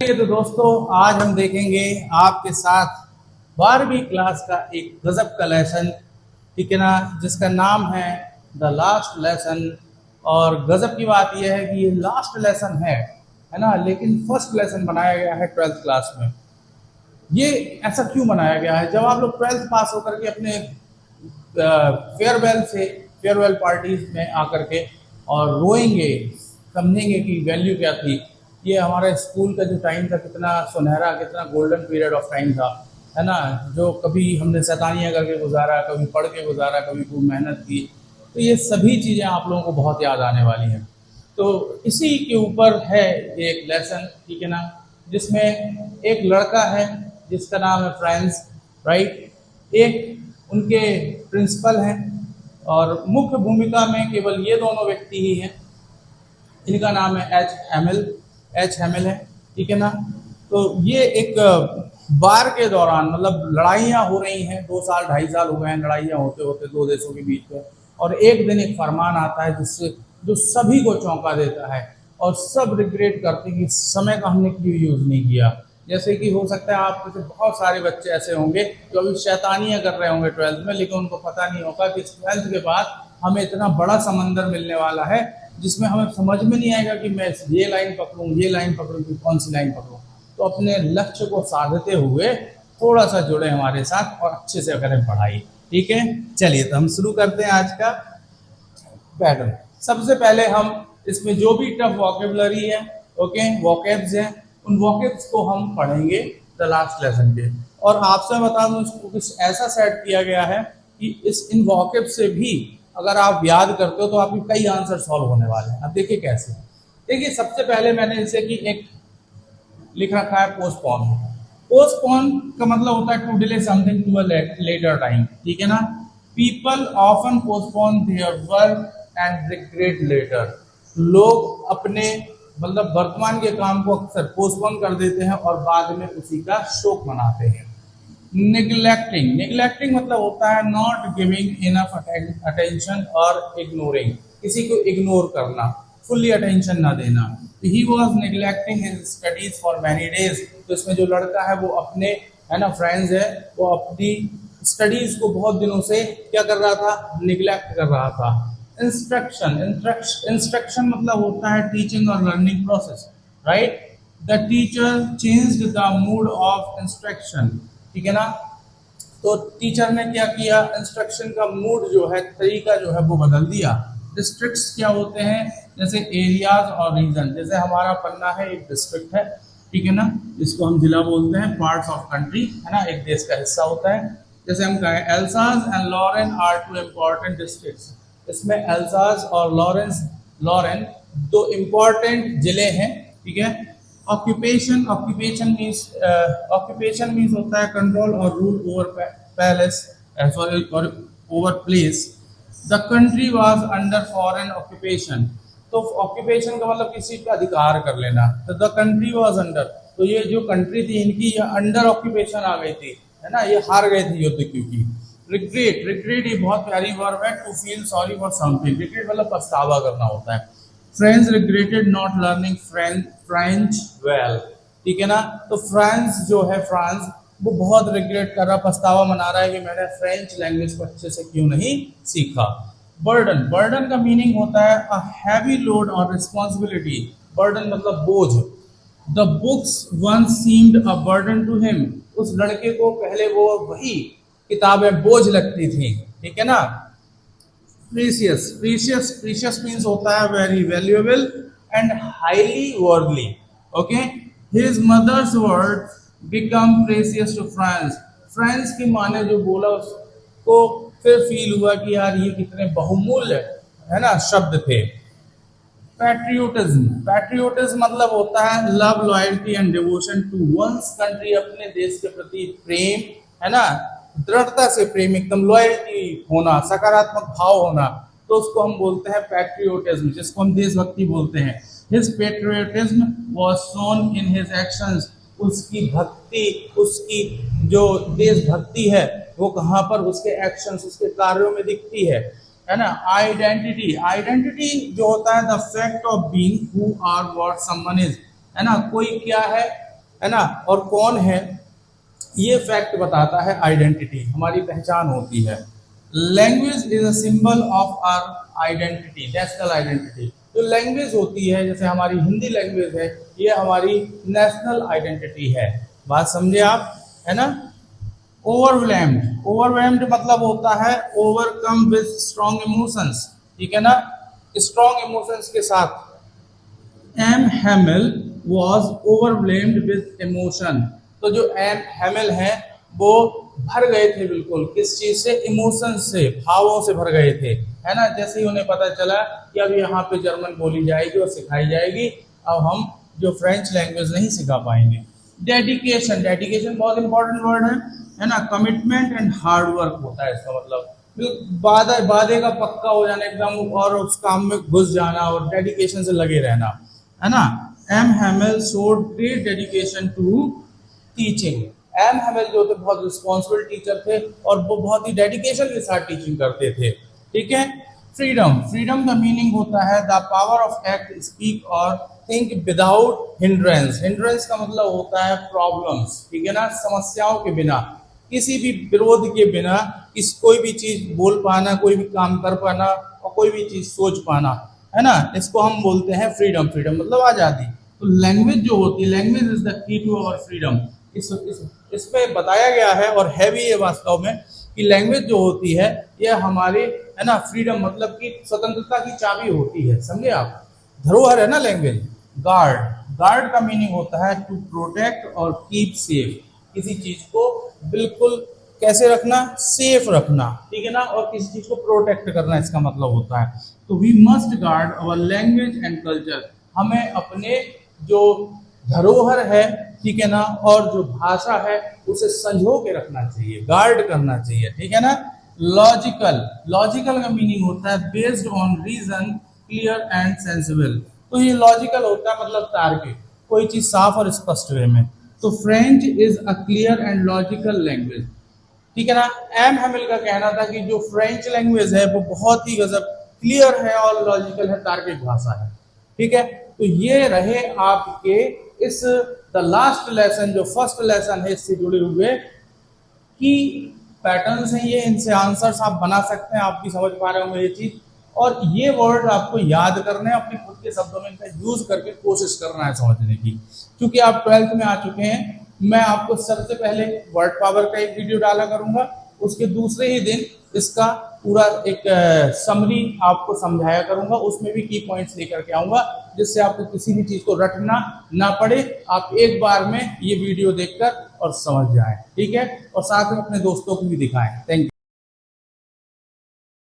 तो दोस्तों आज हम देखेंगे आपके साथ 12वीं क्लास का एक गजब का लेसन, ठीक है ना, जिसका नाम है द लास्ट लेसन। और गजब की बात यह है कि ये लास्ट लेसन है ना, लेकिन फर्स्ट लेसन बनाया गया है 12th क्लास में। ये ऐसा क्यों बनाया गया है? जब आप लोग 12th पास होकर के अपने फेयरवेल पार्टीज में आकर के और रोएंगे, समझेंगे कि वैल्यू क्या थी। ये हमारे स्कूल का जो टाइम था कितना सुनहरा, कितना गोल्डन पीरियड ऑफ टाइम था, है ना, जो कभी हमने शैतानियाँ करके गुजारा, कभी पढ़ के गुजारा, कभी खूब मेहनत की। तो ये सभी चीज़ें आप लोगों को बहुत याद आने वाली हैं। तो इसी के ऊपर है एक लेसन, ठीक है ना, जिसमें एक लड़का है जिसका नाम है फ्रांस, राइट। एक उनके प्रिंसिपल हैं और मुख्य भूमिका में केवल ये दोनों व्यक्ति ही हैं। इनका नाम है एच हैमिल है, ठीक है ना। तो ये एक वार के दौरान, मतलब लड़ाइयाँ हो रही हैं, 2 साल 2.5 साल हो गए हैं लड़ाइयाँ होते होते दो देशों के बीच में। और एक दिन एक फरमान आता है जिससे जो सभी को चौंका देता है और सब रिग्रेट करते हैं कि समय का हमने क्यों यूज़ नहीं किया। जैसे कि हो सकता है आप में बहुत सारे बच्चे ऐसे होंगे जो अभी शैतानियाँ कर रहे होंगे 12th में, लेकिन उनको पता नहीं होगा कि 12th के बाद हमें इतना बड़ा समंदर मिलने वाला है जिसमें हमें समझ में नहीं आएगा कि मैं ये लाइन पकड़ूं, ये लाइन पकड़ूं, कि कौन सी लाइन पकड़ूं। तो अपने लक्ष्य को साधते हुए थोड़ा सा जुड़े हमारे साथ और अच्छे से करें पढ़ाई, ठीक है। चलिए तो हम शुरू करते हैं आज का पैटर्न। सबसे पहले हम इसमें जो भी टफ वोकेबलरी है, ओके, वोकेब्स हैं, उन वोकेब्स को हम पढ़ेंगे द लास्ट लेसन के। और आपसे बता दूं, इसको कुछ ऐसा सेट किया गया है कि इन वोकेब से भी अगर आप याद करते हो तो आपके कई आंसर सॉल्व होने वाले हैं। अब देखिए कैसे। देखिए सबसे पहले मैंने इसे कि एक लिख रखा है पोस्टपोन। पोस्टपोन का मतलब होता है to delay something to a later time, ठीक है ना। People often postpone their work and regret later. लोग अपने मतलब वर्तमान के काम को अक्सर पोस्टपोन कर देते हैं और बाद में उसी का शोक मनाते हैं। निगलेक्टिंग मतलब होता है नॉट गिविंग इनफ अटेंशन और इग्नोरिंग, किसी को इग्नोर करना, फुल्ली अटेंशन ना देना। He was neglecting his studies for many days. तो इसमें जो लड़का है वो अपने, है ना, फ्रेंड्स है, वो अपनी स्टडीज को बहुत दिनों से क्या कर रहा था, निगलेक्ट कर रहा था। इंस्ट्रक्शन मतलब होता है टीचिंग और learning process, right. The teacher changed the mood off instruction, ठीक है ना। तो टीचर ने क्या किया, इंस्ट्रक्शन का मूड जो है, तरीका जो है वो बदल दिया। डिस्ट्रिक्ट्स क्या होते हैं, जैसे एरियाज और रीजन। जैसे हमारा पन्ना है एक डिस्ट्रिक्ट है, ठीक है ना, इसको हम जिला बोलते हैं, पार्ट्स ऑफ कंट्री, है ना, एक देश का हिस्सा होता है। जैसे हम कहें Alsace and Lorraine are two important districts. इसमें एल्सास और लॉरेन दो इम्पोर्टेंट जिले हैं, ठीक है। ऑक्यूपेशन मीन्स होता है कंट्रोल और रूल ओवर पैलेस, सॉरी, और over place. The country was under foreign occupation. तो ऑक्यूपेशन का मतलब किसी का अधिकार कर लेना। तो द कंट्री वाज अंडर, तो ये जो कंट्री थी इनकी ये अंडर ऑक्यूपेशन आ गई थी, है ना, ये हार गए थे युद्ध क्योंकि। रिग्रेट ये बहुत प्यारी वर्ब है, to feel sorry for something. Regret मतलब पछतावा करना होता है। French regretted not learning French well, ठीक है ना। तो फ्रांस जो है, फ्रांस वो बहुत रिग्रेट कर रहा, पछतावा मना रहा है कि मैंने फ्रेंच लैंग्वेज को अच्छे से क्यों नहीं सीखा। बर्डन का मीनिंग होता है अ हैवी लोड और रिस्पॉन्सिबिलिटी। बर्डन मतलब बोझ। The books one seemed a burden to him. उस लड़के को पहले वो वही किताबें बोझ लगती थी, ठीक है ना। प्रीशियस मीन्स होता है very valuable and highly worthly, okay. His mother's word become precious to France. France की माँ ने जो बोला उसको फिर फील हुआ कि यार ये कितने बहुमूल्य, है ना, शब्द थे। पैट्रियोटिज्म मतलब होता है love, loyalty and devotion to one's country. अपने देश के प्रति प्रेम, है ना, दृढ़ता से प्रेम, एकदम लॉयल्टी होना, सकारात्मक भाव होना। तो उसको हम बोलते हैं पैट्रियोटिज्म, जिसको हम देशभक्ति बोलते हैं। His patriotism was shown in his actions. उसकी भक्ति, उसकी जो देशभक्ति है वो कहाँ पर, उसके एक्शंस, उसके कार्यों में दिखती है ना। आइडेंटिटी जो होता है the fact of being who or what someone is, है ना, कोई क्या है, है ना, और कौन है, ये फैक्ट बताता है आइडेंटिटी, हमारी पहचान होती है। Language is a symbol of our identity, national identity. जो लैंग्वेज होती है, जैसे हमारी हिंदी लैंग्वेज है, ये हमारी नेशनल आइडेंटिटी है। बात समझे आप, है ना। ओवरवेल्म्ड, ओवरवेल्म्ड मतलब होता है ओवरकम विद स्ट्रॉन्ग इमोशंस, ठीक है ना, स्ट्रॉन्ग इमोशंस के साथ। M Hamel was overwhelmed with emotion. तो जो एम हैमिल है वो भर गए थे बिल्कुल, किस चीज से, इमोशन से, भावों से भर गए थे, है ना। जैसे ही उन्हें पता चला कि अब यहाँ पे जर्मन बोली जाएगी और सिखाई जाएगी, अब हम जो फ्रेंच लैंग्वेज नहीं सिखा पाएंगे। डेडिकेशन, डेडिकेशन बहुत इंपॉर्टेंट वर्ड है ना। कमिटमेंट एंड हार्ड वर्क होता है इसका मतलब, वादा, वादे का पक्का हो जाना एकदम, और उस काम में घुस जाना और डेडिकेशन से लगे रहना, है ना। M Hamill showed great dedication to teaching. M Hamill जो थे बहुत रिस्पॉन्सिबल टीचर थे और वो बहुत ही डेडिकेशन के साथ टीचिंग करते थे, ठीक है। फ्रीडम, फ्रीडम का मीनिंग होता है the power of act, speak और थिंक विदाउट हिंड्रेंस। हिंड्रेंस का मतलब होता है प्रॉब्लम्स, ठीक है ना, समस्याओं के बिना, किसी भी विरोध के बिना कोई भी चीज बोल पाना, कोई भी काम कर पाना और कोई भी चीज सोच पाना, है ना। इसको हम बोलते हैं फ्रीडम। फ्रीडम मतलब आजादी। तो लैंग्वेज जो होती है, language is the key to our freedom. इसमें बताया गया है और है भी ये वास्तव में कि लैंग्वेज जो होती है ये हमारे, है ना, फ्रीडम मतलब कि स्वतंत्रता की चाबी होती है, समझे आप। धरोहर है ना लैंग्वेज। गार्ड, गार्ड का मीनिंग होता है टू प्रोटेक्ट और कीप सेफ। किसी चीज को बिल्कुल कैसे रखना, सेफ रखना, ठीक है ना, और किसी चीज को प्रोटेक्ट करना, इसका मतलब होता है। तो we must guard our language and culture. हमें अपने जो धरोहर है, ठीक है ना, और जो भाषा है उसे संजो के रखना चाहिए, गार्ड करना चाहिए, ठीक है ना। लॉजिकल, लॉजिकल का मीनिंग होता है based on reason, clear and sensible. तो ये लॉजिकल होता है मतलब तार्किक, कोई चीज साफ और स्पष्ट वे में। तो French is a clear and logical language, ठीक है ना। एम हैमिल का कहना था कि जो फ्रेंच लैंग्वेज है वो बहुत ही गजब क्लियर है और लॉजिकल है, तार्किक भाषा है, ठीक है। तो ये रहे आपके इस द लास्ट लेसन, जो फर्स्ट लेसन है इससे जुड़े हुए की पैटर्न्स हैं ये, इनसे आंसर्स आप बना सकते हैं, आप भी समझ पा रहे होंगे ये चीज। और ये वर्ड आपको याद करने हैं, अपने खुद के शब्दों में इनका यूज करके कोशिश करना है समझने की। क्योंकि आप 12th में आ चुके हैं, मैं आपको सबसे पहले वर्ड पावर का एक वीडियो डाला करूंगा, उसके दूसरे ही दिन इसका पूरा एक समरी आपको समझाया करूंगा, उसमें भी की पॉइंट्स लेकर के आऊंगा, जिससे आपको किसी भी चीज को रटना ना पड़े, आप एक बार में ये वीडियो देखकर और समझ जाएं, ठीक है। और साथ में अपने दोस्तों को भी दिखाएं। Thank you.